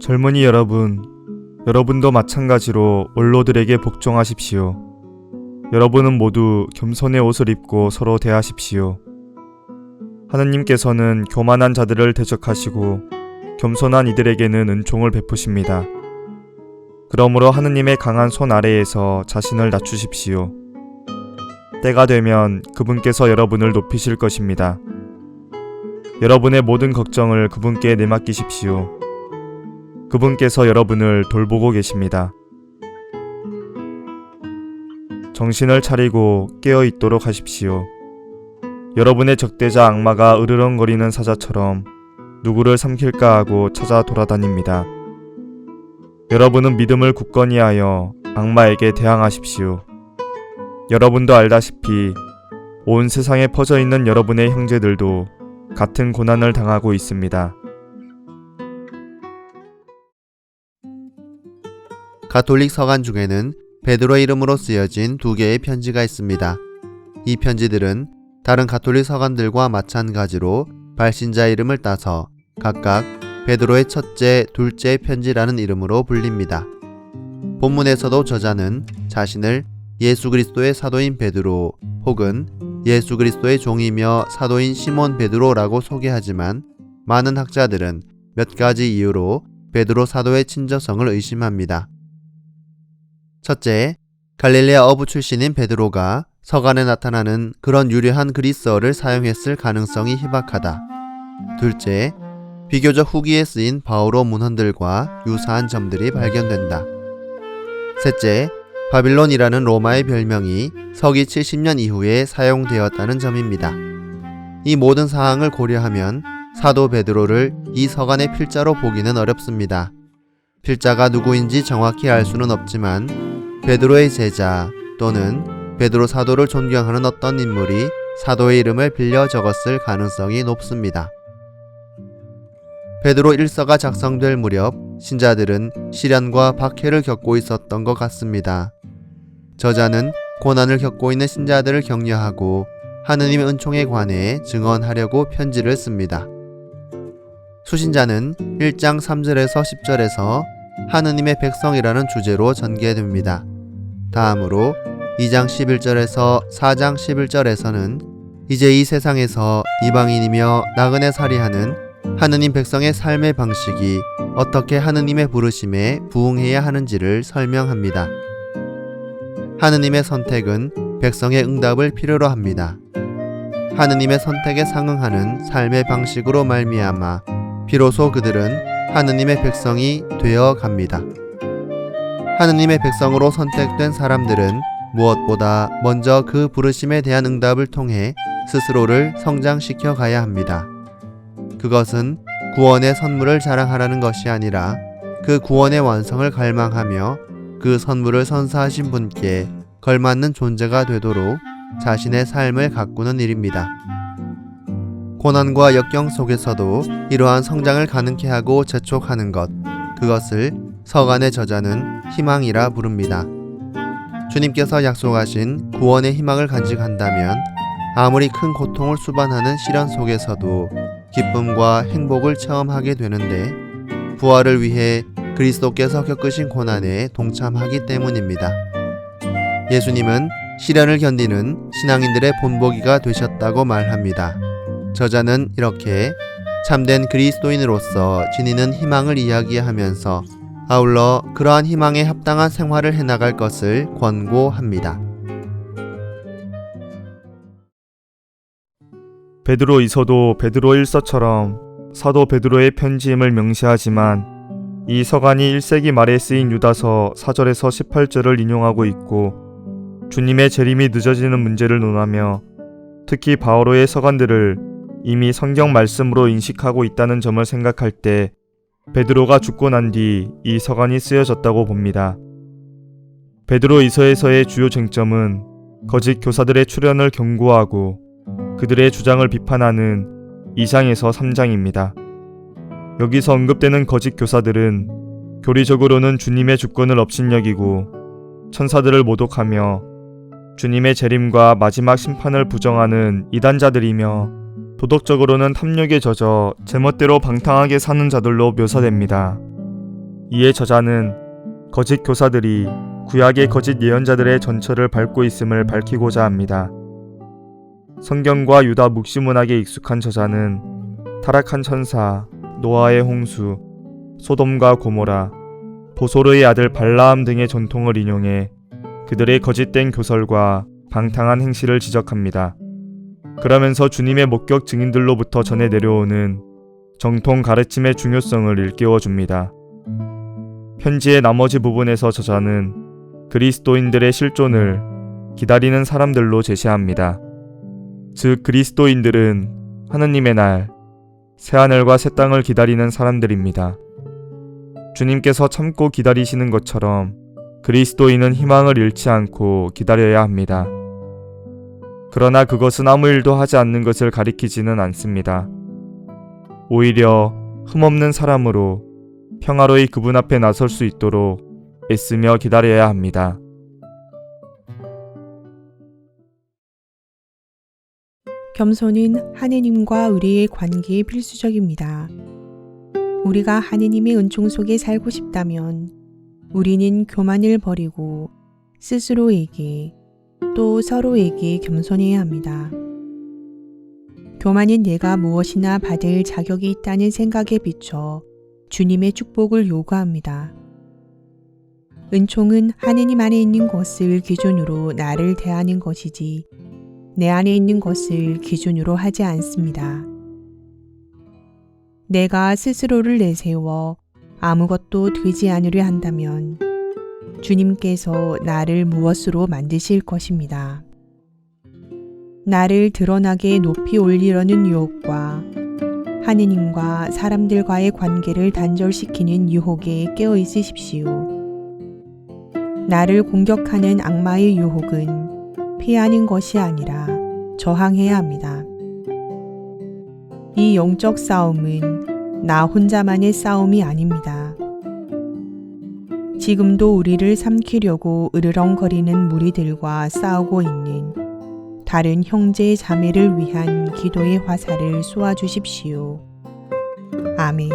젊은이 여러분, 여러분도 마찬가지로 원로들에게 복종하십시오. 여러분은 모두 겸손의 옷을 입고 서로 대하십시오. 하느님께서는 교만한 자들을 대적하시고 겸손한 이들에게는 은총을 베푸십니다. 그러므로 하느님의 강한 손 아래에서 자신을 낮추십시오. 때가 되면 그분께서 여러분을 높이실 것입니다. 여러분의 모든 걱정을 그분께 내맡기십시오. 그분께서 여러분을 돌보고 계십니다. 정신을 차리고 깨어 있도록 하십시오. 여러분의 적대자 악마가 으르렁거리는 사자처럼 누구를 삼킬까 하고 찾아 돌아다닙니다. 여러분은 믿음을 굳건히 하여 악마에게 대항하십시오. 여러분도 알다시피 온 세상에 퍼져 있는 여러분의 형제들도 같은 고난을 당하고 있습니다. 가톨릭 서간 중에는 베드로 이름으로 쓰여진 2개의 편지가 있습니다. 이 편지들은 다른 가톨릭 서간들과 마찬가지로 발신자 이름을 따서 각각 베드로의 첫째, 둘째 편지라는 이름으로 불립니다. 본문에서도 저자는 자신을 예수 그리스도의 사도인 베드로 혹은 예수 그리스도의 종이며 사도인 시몬 베드로라고 소개하지만 많은 학자들은 몇 가지 이유로 베드로 사도의 친저성을 의심합니다. 첫째, 갈릴레아 어부 출신인 베드로가 서간에 나타나는 그런 유려한 그리스어를 사용했을 가능성이 희박하다. 둘째, 비교적 후기에 쓰인 바오로 문헌들과 유사한 점들이 발견된다. 셋째, 바빌론이라는 로마의 별명이 서기 70년 이후에 사용되었다는 점입니다. 이 모든 사항을 고려하면 사도 베드로를 이 서간의 필자로 보기는 어렵습니다. 필자가 누구인지 정확히 알 수는 없지만 베드로의 제자 또는 베드로 사도를 존경하는 어떤 인물이 사도의 이름을 빌려 적었을 가능성이 높습니다. 베드로 1서가 작성될 무렵 신자들은 시련과 박해를 겪고 있었던 것 같습니다. 저자는 고난을 겪고 있는 신자들을 격려하고 하느님의 은총에 관해 증언하려고 편지를 씁니다. 수신자는 1장 3절에서 10절에서 하느님의 백성이라는 주제로 전개됩니다. 다음으로 2장 11절에서 4장 11절에서는 이제 이 세상에서 이방인이며 나그네 살이하는 하느님 백성의 삶의 방식이 어떻게 하느님의 부르심에 부응해야 하는지를 설명합니다. 하느님의 선택은 백성의 응답을 필요로 합니다. 하느님의 선택에 상응하는 삶의 방식으로 말미암아 비로소 그들은 하느님의 백성이 되어 갑니다. 하느님의 백성으로 선택된 사람들은 무엇보다 먼저 그 부르심에 대한 응답을 통해 스스로를 성장시켜 가야 합니다. 그것은 구원의 선물을 자랑하라는 것이 아니라 그 구원의 완성을 갈망하며 그 선물을 선사하신 분께 걸맞는 존재가 되도록 자신의 삶을 가꾸는 일입니다. 고난과 역경 속에서도 이러한 성장을 가능케 하고 재촉하는 것, 그것을 서간의 저자는 희망이라 부릅니다. 주님께서 약속하신 구원의 희망을 간직한다면 아무리 큰 고통을 수반하는 시련 속에서도 기쁨과 행복을 체험하게 되는데 부활을 위해 그리스도께서 겪으신 고난에 동참하기 때문입니다. 예수님은 시련을 견디는 신앙인들의 본보기가 되셨다고 말합니다. 저자는 이렇게 참된 그리스도인으로서 지니는 희망을 이야기하면서 아울러 그러한 희망에 합당한 생활을 해나갈 것을 권고합니다. 베드로 2서도 베드로 1서처럼 사도 베드로의 편지임을 명시하지만 이 서간이 1세기 말에 쓰인 유다서 4절에서 18절을 인용하고 있고 주님의 재림이 늦어지는 문제를 논하며 특히 바오로의 서간들을 이미 성경 말씀으로 인식하고 있다는 점을 생각할 때 베드로가 죽고 난 뒤 이 서간이 쓰여졌다고 봅니다. 베드로 2서에서의 주요 쟁점은 거짓 교사들의 출현을 경고하고 그들의 주장을 비판하는 2장에서 3장입니다. 여기서 언급되는 거짓 교사들은 교리적으로는 주님의 주권을 업신여기고 천사들을 모독하며 주님의 재림과 마지막 심판을 부정하는 이단자들이며 도덕적으로는 탐욕에 젖어 제멋대로 방탕하게 사는 자들로 묘사됩니다. 이에 저자는 거짓 교사들이 구약의 거짓 예언자들의 전철을 밟고 있음을 밝히고자 합니다. 성경과 유다 묵시문학에 익숙한 저자는 타락한 천사, 노아의 홍수, 소돔과 고모라, 보솔의 아들 발라암 등의 전통을 인용해 그들의 거짓된 교설과 방탕한 행실을 지적합니다. 그러면서 주님의 목격 증인들로부터 전해 내려오는 정통 가르침의 중요성을 일깨워 줍니다. 편지의 나머지 부분에서 저자는 그리스도인들의 실존을 기다리는 사람들로 제시합니다. 즉 그리스도인들은 하느님의 날, 새하늘과 새 땅을 기다리는 사람들입니다. 주님께서 참고 기다리시는 것처럼 그리스도인은 희망을 잃지 않고 기다려야 합니다. 그러나 그것은 아무 일도 하지 않는 것을 가리키지는 않습니다. 오히려 흠없는 사람으로 평화로이 그분 앞에 나설 수 있도록 애쓰며 기다려야 합니다. 겸손은 하느님과 우리의 관계에 필수적입니다. 우리가 하느님의 은총 속에 살고 싶다면 우리는 교만을 버리고 스스로에게 또 서로에게 겸손해야 합니다. 교만은 내가 무엇이나 받을 자격이 있다는 생각에 비춰 주님의 축복을 요구합니다. 은총은 하느님 안에 있는 것을 기준으로 나를 대하는 것이지 내 안에 있는 것을 기준으로 하지 않습니다. 내가 스스로를 내세워 아무것도 되지 않으려 한다면 주님께서 나를 무엇으로 만드실 것입니다. 나를 드러나게 높이 올리려는 유혹과 하느님과 사람들과의 관계를 단절시키는 유혹에 깨어 있으십시오. 나를 공격하는 악마의 유혹은 피하는 것이 아니라 저항해야 합니다. 이 영적 싸움은 나 혼자만의 싸움이 아닙니다. 지금도 우리를 삼키려고 으르렁거리는 무리들과 싸우고 있는 다른 형제 자매를 위한 기도의 화살을 쏘아주십시오. 아멘.